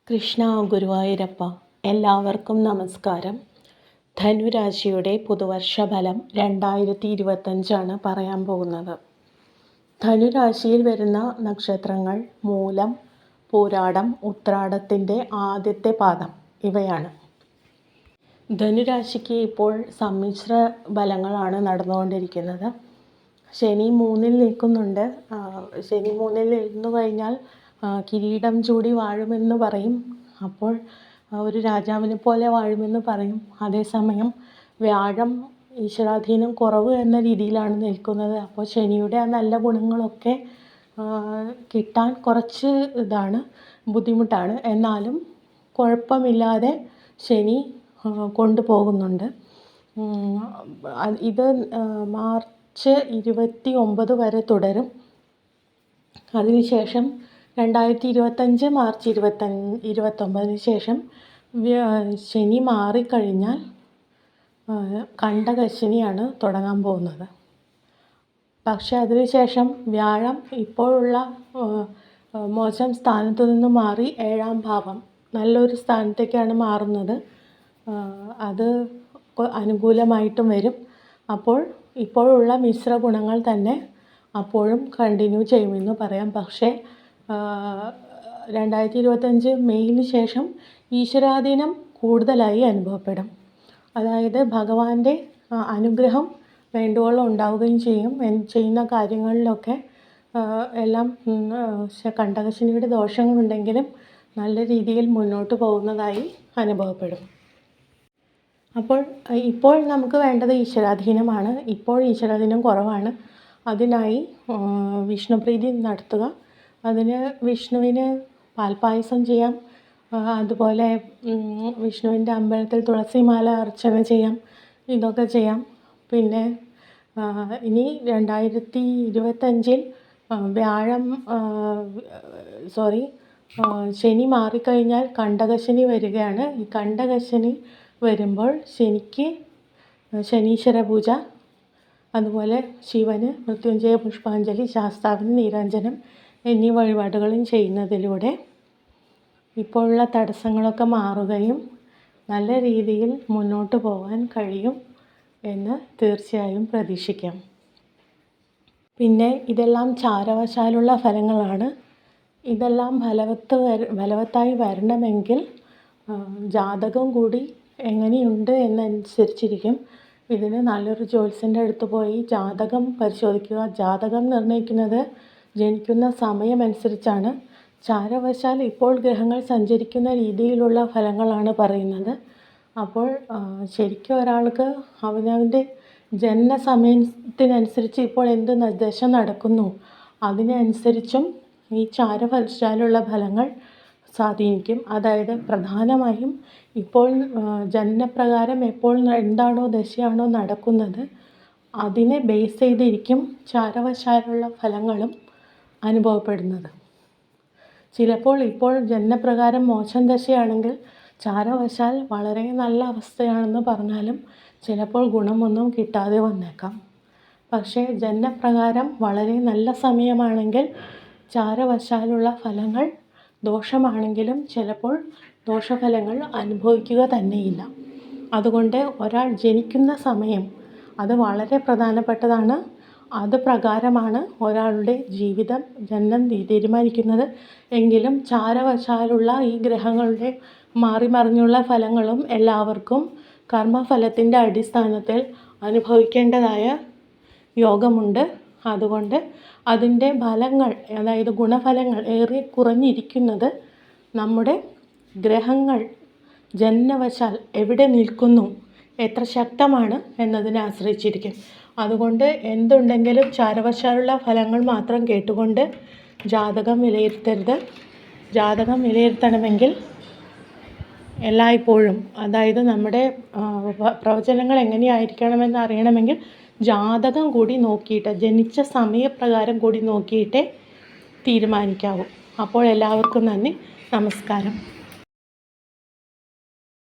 കൃഷ്ണ ഗുരുവായൂരപ്പ. എല്ലാവർക്കും നമസ്കാരം. ധനുരാശിയുടെ പുതുവർഷ ഫലം 2025 പറയാൻ പോകുന്നത്. ധനുരാശിയിൽ വരുന്ന നക്ഷത്രങ്ങൾ മൂലം, പൂരാടം, ഉത്രാടത്തിൻ്റെ ആദ്യത്തെ പാദം ഇവയാണ്. ധനുരാശിക്ക് ഇപ്പോൾ സമ്മിശ്ര ഫലങ്ങളാണ് നടന്നുകൊണ്ടിരിക്കുന്നത്. ശനി 3-ൽ നിൽക്കുന്നുണ്ട്. ശനി 3-ൽ ഇരുന്നു കഴിഞ്ഞാൽ കിരീടം ചൂടി വാഴുമെന്ന് പറയും. അപ്പോൾ ഒരു രാജാവിനെ പോലെ വാഴുമെന്ന് പറയും. അതേസമയം വ്യാഴം ഈശ്വരാധീനം കുറവ് എന്ന രീതിയിലാണ് നിൽക്കുന്നത്. അപ്പോൾ ശനിയുടെ ആ നല്ല ഗുണങ്ങളൊക്കെ കിട്ടാൻ കുറച്ച് ബുദ്ധിമുട്ടാണ്. എന്നാലും കുഴപ്പമില്ലാതെ ശനി കൊണ്ടുപോകുന്നുണ്ട്. ഇത് മാർച്ച് 29 വരെ തുടരും. അതിനുശേഷം 2025 മാർച്ച് 29 ശേഷം ശനി മാറിക്കഴിഞ്ഞാൽ കണ്ടകശനിയാണ് തുടങ്ങാൻ പോകുന്നത്. പക്ഷേ അതിനുശേഷം വ്യാഴം ഇപ്പോഴുള്ള മോശം സ്ഥാനത്തു നിന്ന് മാറി 7-ാം ഭാവം നല്ലൊരു സ്ഥാനത്തേക്കാണ് മാറുന്നത്. അത് അനുകൂലമായിട്ടും വരും. അപ്പോൾ ഇപ്പോഴുള്ള മിശ്ര ഗുണങ്ങൾ തന്നെ അപ്പോഴും കണ്ടിന്യൂ ചെയ്യുമെന്ന് പറയാം. പക്ഷേ 2025 മെയ്യിന് ശേഷം ഈശ്വരാധീനം കൂടുതലായി അനുഭവപ്പെടും. അതായത് ഭഗവാന്റെ അനുഗ്രഹം വേണ്ടുവോളം ഉണ്ടാവുകയും ചെയ്യും. ചെയ്യുന്ന കാര്യങ്ങളിലൊക്കെ എല്ലാം കണ്ടകശനിയുടെ ദോഷങ്ങളുണ്ടെങ്കിലും നല്ല രീതിയിൽ മുന്നോട്ട് പോകുന്നതായി അനുഭവപ്പെടും. ഇപ്പോൾ നമുക്ക് വേണ്ടത് ഈശ്വരാധീനമാണ്. ഇപ്പോൾ ഈശ്വരാധീനം കുറവാണ്. അതിനായി വിഷ്ണുപ്രീതി നടത്തുക. അതിന് വിഷ്ണുവിന് പാൽപ്പായസം ചെയ്യാം. അതുപോലെ വിഷ്ണുവിൻ്റെ അമ്പലത്തിൽ തുളസിമാല അർച്ചന ചെയ്യാം. ഇതൊക്കെ ചെയ്യാം. പിന്നെ ഇനി 2025 ശനി മാറിക്കഴിഞ്ഞാൽ കണ്ടകശനി വരികയാണ്. ഈ കണ്ടകശനി വരുമ്പോൾ ശനിക്ക് ശനീശ്വര പൂജ, അതുപോലെ ശിവന് മൃത്യുഞ്ജയ പുഷ്പാഞ്ജലി, ശാസ്താവിന് നീരാഞ്ജനം എന്നീ വഴിപാടുകളും ചെയ്യുന്നതിലൂടെ ഇപ്പോഴുള്ള തടസ്സങ്ങളൊക്കെ മാറുകയും നല്ല രീതിയിൽ മുന്നോട്ട് പോകാൻ കഴിയും എന്ന് തീർച്ചയായും പ്രതീക്ഷിക്കാം. പിന്നെ ഇതെല്ലാം ചാരവശാലുള്ള ഫലങ്ങളാണ്. ഇതെല്ലാം ഫലവത്തായി വരണമെങ്കിൽ ജാതകം കൂടി എങ്ങനെയുണ്ട് എന്നനുസരിച്ചിരിക്കും. ഇതിന് നല്ലൊരു ജ്യോത്സ്യൻ്റെ അടുത്ത് പോയി ജാതകം പരിശോധിക്കുക. ജാതകം നിർണ്ണയിക്കുന്നത് ജനിക്കുന്ന സമയമനുസരിച്ചാണ്. ചാരവശാൽ ഇപ്പോൾ ഗ്രഹങ്ങൾ സഞ്ചരിക്കുന്ന രീതിയിലുള്ള ഫലങ്ങളാണ് പറയുന്നത്. അപ്പോൾ ശരിക്കും ഒരാൾക്ക് അവനവൻ്റെ ജനന സമയത്തിനനുസരിച്ച് ഇപ്പോൾ എന്ത് ദശ നടക്കുന്നു അതിനനുസരിച്ചും ഈ ചാരവശാലുള്ള ഫലങ്ങൾ സ്വാധീനിക്കും. അതായത് പ്രധാനമായും ഇപ്പോൾ ജനനപ്രകാരം എപ്പോൾ എന്താണോ ദശയാണോ നടക്കുന്നത് അതിനെ ബേസ് ചെയ്തിരിക്കും ചാരവശാലുള്ള ഫലങ്ങളും അനുഭവപ്പെടുന്നത്. ചിലപ്പോൾ ഇപ്പോൾ ജനനപ്രകാരം മോശം ദശയാണെങ്കിൽ ചാരവശാൽ വളരെ നല്ല അവസ്ഥയാണെന്ന് പറഞ്ഞാലും ചിലപ്പോൾ ഗുണമൊന്നും കിട്ടാതെ വന്നേക്കാം. പക്ഷേ ജനനപ്രകാരം വളരെ നല്ല സമയമാണെങ്കിൽ ചാരവശാലുള്ള ഫലങ്ങൾ ദോഷമാണെങ്കിലും ചിലപ്പോൾ ദോഷഫലങ്ങൾ അനുഭവിക്കുക തന്നെയില്ല. അതുകൊണ്ട് ഒരാൾ ജനിക്കുന്ന സമയം അത് വളരെ പ്രധാനപ്പെട്ടതാണ്. അത് പ്രകാരമാണ് ഒരാളുടെ ജീവിതം ജനനം തീരുമാനിക്കുന്നത്. എങ്കിലും ചാരവശാലുള്ള ഈ ഗ്രഹങ്ങളുടെ മാറിമറിഞ്ഞുള്ള ഫലങ്ങളും എല്ലാവർക്കും കർമ്മഫലത്തിൻ്റെ അടിസ്ഥാനത്തിൽ അനുഭവിക്കേണ്ടതായ യോഗമുണ്ട്. അതുകൊണ്ട് അതിൻ്റെ ഫലങ്ങൾ, അതായത് ഗുണഫലങ്ങൾ ഏറെ കുറഞ്ഞിരിക്കുന്നത് നമ്മുടെ ഗ്രഹങ്ങൾ ജനനവശാൽ എവിടെ നിൽക്കുന്നു, എത്ര ശക്തമാണ് എന്നതിനെ ആശ്രയിച്ചിരിക്കും. അതുകൊണ്ട് എന്തുണ്ടെങ്കിലും ചാരവശാലുള്ള ഫലങ്ങൾ മാത്രം കേട്ടുകൊണ്ട് ജാതകം വിലയിരുത്തരുത്. ജാതകം വിലയിരുത്തണമെങ്കിൽ എല്ലായ്പ്പോഴും, അതായത് നമ്മുടെ പ്രവചനങ്ങൾ എങ്ങനെയായിരിക്കണമെന്ന് അറിയണമെങ്കിൽ ജാതകം കൂടി നോക്കിയിട്ട്, ജനിച്ച സമയപ്രകാരം കൂടി നോക്കിയിട്ടേ തീരുമാനിക്കാവൂ. അപ്പോൾ എല്ലാവർക്കും നന്ദി, നമസ്കാരം.